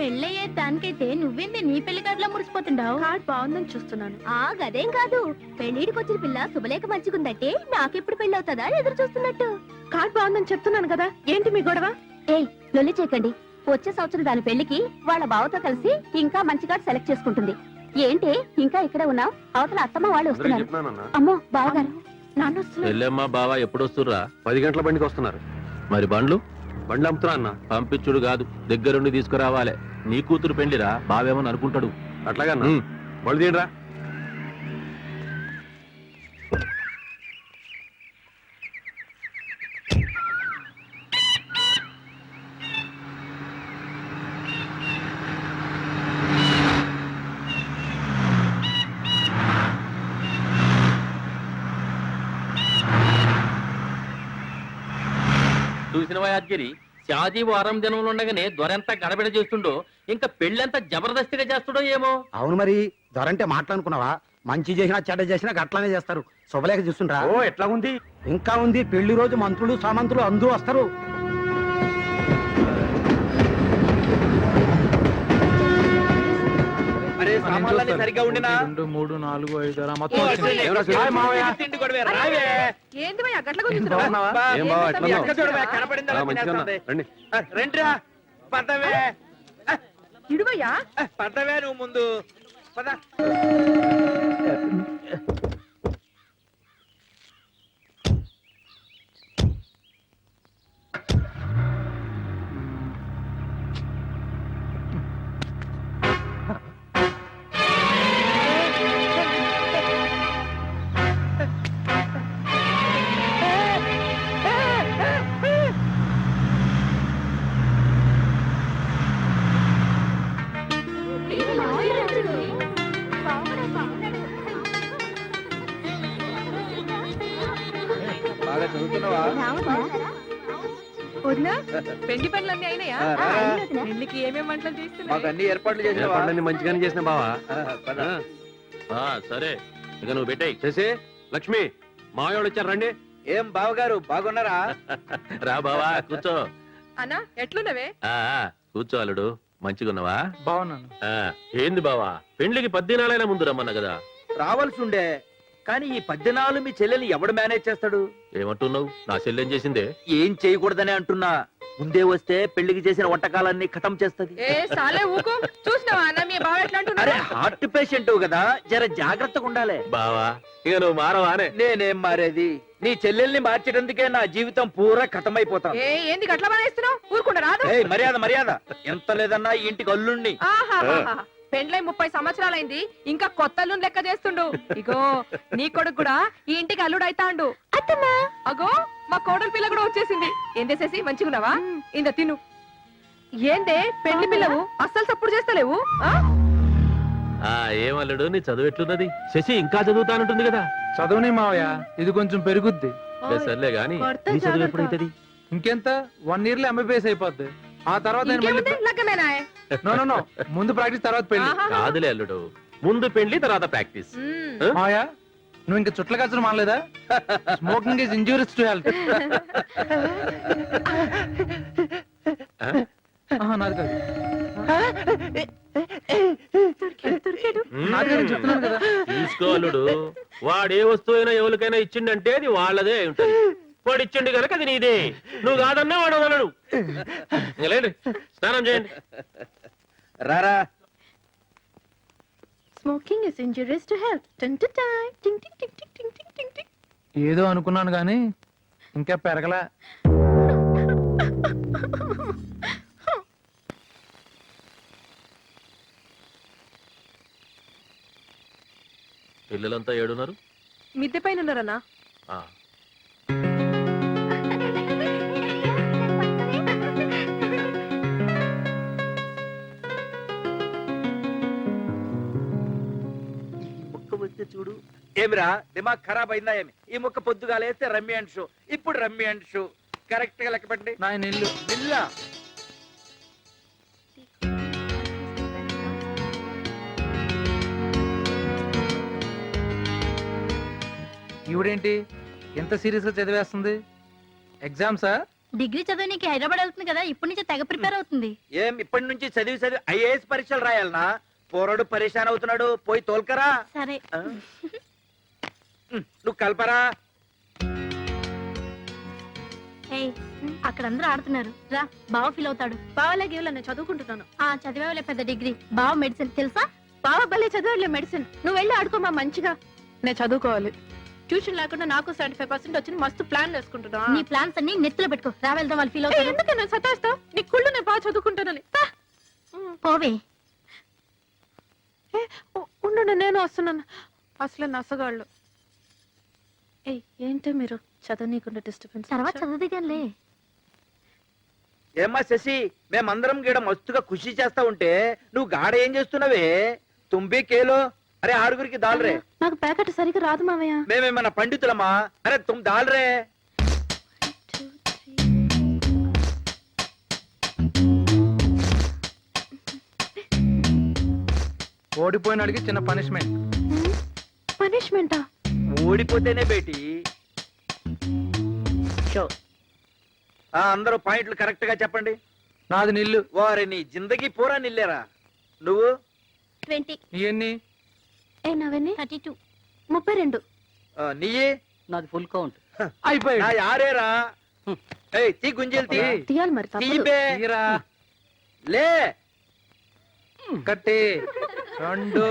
పెళ్ళయ్యే దానికైతే నువ్వేంది నీ పెళ్లి కార్డులో మురిసిపోతుండావు? కార్డ్ బాగుందని చూస్తున్నాను. గదేం కాదు, పెళ్లిడికి వచ్చిన పిల్ల శుభలేఖ మంచిగుందంటే నాకెప్పుడు పెళ్లి అవుతుందా ఎదురు చూస్తున్నట్టు. కార్డ్ బాగుందని చెప్తున్నాను కదా, ఏంటి మీ గొడవ? ఏయ్ లొల్లి చేయకండి. వచ్చే సంవత్సరం దాని పెళ్లికి వాళ్ళ బావతో కలిసి ఇంకా మంచి కార్డు సెలెక్ట్ చేసుకుంటుంది. ఏంటి ఇంకా ఇక్కడే ఉన్నావు? అవతల అత్తమ్మ వాళ్ళు వస్తున్నారు. అమ్మో బావగారు, నాన్న వస్తున్నారు. వెళ్ళమ్మా బావా, ఎప్పుడు వస్తుర్రా? 10 గంటల బండికి వస్తున్నారు. మరి బండ్లు అమ్ముతున్నా అన్న. పంపించుడు కాదు, దగ్గరుండి తీసుకురావాలి. నీ కూతురు పెళ్లిరా, బావేమని అనుకుంటాడు. అట్లాగా బళ్ళు తీయరా. చూసిన యాదగిరి, షాజీ వారం జనంలో ఉండగానే దొరెంత గడబిడ చేస్తుండో, ఇంకా పెళ్ళెంత జబర్దస్తిగా చేస్తుండో ఏమో. అవును మరి, దొరంటే మాట్లాడుకున్నావా? మంచి చేసినా చెడ్డ చేసినా అట్లానే చేస్తారు. శుభలేఖ చూస్తుండ్రా? ఓ ఎట్లా ఉంది? ఇంకా ఉంది. పెళ్లి రోజు మంత్రులు సామంతులు అందరూ వస్తారు. సరిగా ఉండినా 2, 3, 4, 5, 6 మొత్తం ఏంది భయ్యా గట్ల గురించి? రెండ్రా పదవే ఇడువయ్యా. పదవే నువ్వు ముందు పద. బాగా చదువుతున్నావా? వదినా, పెళ్లి పనులన్నీ అయినాయా? పెళ్లికి ఏమేం వంటలు మాకు చేస్తున్నాయి? అన్ని ఏర్పాట్లు చేసినావా? ఏర్పాట్లన్నీ మంచిగానే చేసిన బావా. పద. సరే ఇక నువ్వు పెట్టాయి చేసి. లక్ష్మి మావాళ్ళు వచ్చారు, రండి. ఏం బావగారు బాగున్నారా? రా బావా, కూర్చో. అన్నా ఎట్లున్నవే? కూర్చో అల్లుడు. మంచిగున్నావా? బాగున్నాను. ఏంది బావా, పెండ్లికి 10 దినాలైనా ముందు రమ్మన్నా కదా. రావాల్సి ఉండే, కానీ ఈ 10 దినాలు మీ చెల్లెల్ని ఎవడు మేనేజ్ చేస్తాడు? ఏమంటున్నావు? నా చెల్లెం చేసిందే. ఏం చేయకూడదనే అంటున్నా. ముందే వస్తే పెళ్లికి చేసిన వంటకాలన్నీ ఖతం చేస్తది. ఏ సాలే ఊకో. చూసినావా అన్న మీ బావ ఎట్లా అరే అంటున్నాడు? హార్ట్ పేషెంట్ కదా, జర జాగ్రత్తగా ఉండాలి. బావా ఇక నువ్వు మారవానే. నేనేం మారేది? నీ చెల్లెల్ని మార్చేటందుకే నా జీవితం పూరా ఖతమైపోతాను. ఏ ఏంది గట్ల బానేస్తున్నావు? ఊరుకుంటా రాదు. ఏయ్, మర్యాద మర్యాద. ఎంత లేదన్నా ఈ ఇంటికి అల్లుణ్ణి. ఆహాహాహా. పెండ్లై 30 సంవత్సరాలైంది, ఇంకా కొత్త అల్లుని లెక్క చేస్తుండు. ఇగో నీ కొడుకు కూడా ఈ ఇంటికి అల్లుడు అయితాండు. అత్తమ్మా అగో మా కోడలి పిల్ల కూడా వచ్చేసింది. ఏం చేసేసి మంచిగున్నావా? ఇంద తిను. ఏందే పెళ్లి పిల్లవు అస్సలు సప్పుడు చేస్తలేవు? ఏమల్లుడు, నీ చదువు ఎట్లున్నది? శశి ఇంకా చదువుతానంటుంది కదా. చదవని మావయ్య, ఇది కొంచెం పెరుగుద్ది. సర్లే గాని నీ చదువు ఎప్పుడైతుంది? ఇంకెంత 1 year లో MBBS అయిపోద్ది. ఆ తర్వాత నేను మళ్ళీ లగ్గమేనా? నో ముందు ప్రాక్టీస్ తర్వాత పెళ్లి. కాదులే అల్లుడు, ముందు పెళ్లి తర్వాత ప్రాక్టీస్. మావయ్య, నువ్వు ఇంకా చుట్ల ఖర్చులు మానలేదా? Smoking is injurious to health. నాది కాదు. చెప్తున్నాను కదా. తీసుకో అల్లుడు, వాడే వస్తువైనా ఎవరికైనా ఇచ్చిండంటే అది వాళ్ళదే అయి ఉంటది. వాడు ఇచ్చిండు కనుక అది నీదే. నువ్వు కాదన్నా వాడు వదలడు. లేండి, స్నానం చేయండి. రారా. Smoking is injurious to health. టింగ్ టింగ్ టింగ్ టింగ్ టింగ్ టింగ్ టింగ్ టింగ్ టింగ్. ఏదో అనుకున్నాను గాని ఇంకా పెరగలా. పిల్లలంతా ఏడున్నారు? మిద్దె పైన ఉన్నారన్నా. చూడు ఏమిరా, దిమాగ్ ఖరాబ్ అయిందా ఏమి? ఈ ముక్క పొద్దుగా లేస్తే రమ్మి అండ్ షో, ఇప్పుడు రమ్మి అండ్ షో. కరెక్ట్ గా లెక్క పెట్టండి. నా ఇల్లు ఇల్లా? ఈవిడేంటి ఎంత సీరియస్ గా చదివేస్తుంది? ఎగ్జామ్సా డిగ్రీ చదువు నీకు హైదరాబాద్ వెళ్తుంది కదా ఇప్పటి నుంచి తెగ ప్రిపేర్ అవుతుంది. ఏం ఇప్పటి నుంచి చదివి ఐఏఎస్ పరీక్షలు రాయాలనా? పోరాడు పరేషాన్ అవుతున్నాడు, పోయి తోల్కరా. సరే ఆ? నువ్వు కల్పరా. అక్కడ అందరూ ఆడుతున్నారు రా, బావ ఫీల్ అవుతాడు. బావలాగే నేను చదువుకుంటున్నాను. చదివేవాళ్ళే పెద్ద డిగ్రీ, బావ మెడిసిన్ తెలుసా? బావ భలే చదివాడులే మెడిసిన్. నువ్వు వెళ్ళి ఆడుకోమా మంచిగా. నేను చదువుకోవాలి. ట్యూషన్ లేకుండా నాకు 75% వచ్చింది. మస్తు ప్లాన్ వేసుకుంటున్నా. నీ ప్లాన్స్ అన్ని నెత్తిలో పెట్టుకో, రా వెళ్దాం, వాళ్ళు ఫీల్ అవుతారు. ఎందుకు నేను సతాయిస్తావు? నీ కుళ్ళు నేను బాగా చదువుకుంటానని. పోవే. ఉండు నేను వస్తున్నాను. అసలే నసగాళ్ళు. ఏంటి మీరు చదవనీకుండా డిస్టర్బెన్స్? తర్వాత చదువుదిగానిలే. ఏమ్మా శశి, మేమందరం గీడ మస్తుగా ఖుషి చేస్తా ఉంటే నువ్వు గాడ ఏం చేస్తున్నావే? తుంబి కేలో. అరే ఆరుగురికి దాల్రే. నాకు ప్యాకెట్ సరిగ్గా రాదు మావయ్య. మేమేమన్నా పండితులమా? అరే తుమ్ దాల్రే. ఓడిపోయినాడికి చిన్న పనిష్మెంట్. పనిష్మెంటా? ఓడిపోతేనే బేటి. అందరూ పాయింట్లు కరెక్ట్ గా చెప్పండి. నాది నిల్లు. వారి నీ జిందగీ పూరా నిల్లేరా. నువ్వు 20. నీ ఎన్ని? నవన్నీ 32. 32. నీయే నాది ఫుల్ కౌంట్. అయిపోయి నా యారేరా. ఏయ్ తీ గుంజలు తీ. తీయాలి మరి తప్పదు. తీబే. తీరా. లే. కట్టి 2.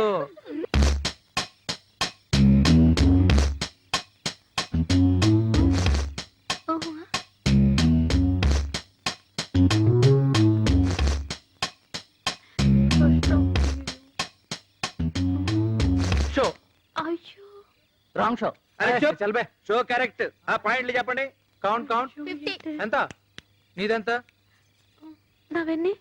షో. అయ్యో రాంగ్ షో. అరే చూప్. చల్ బే. Show correct. ఆ పాయింట్లు చెప్పండి. కౌంట్ 50. ఎంత? నీదెంత? నవన్నీ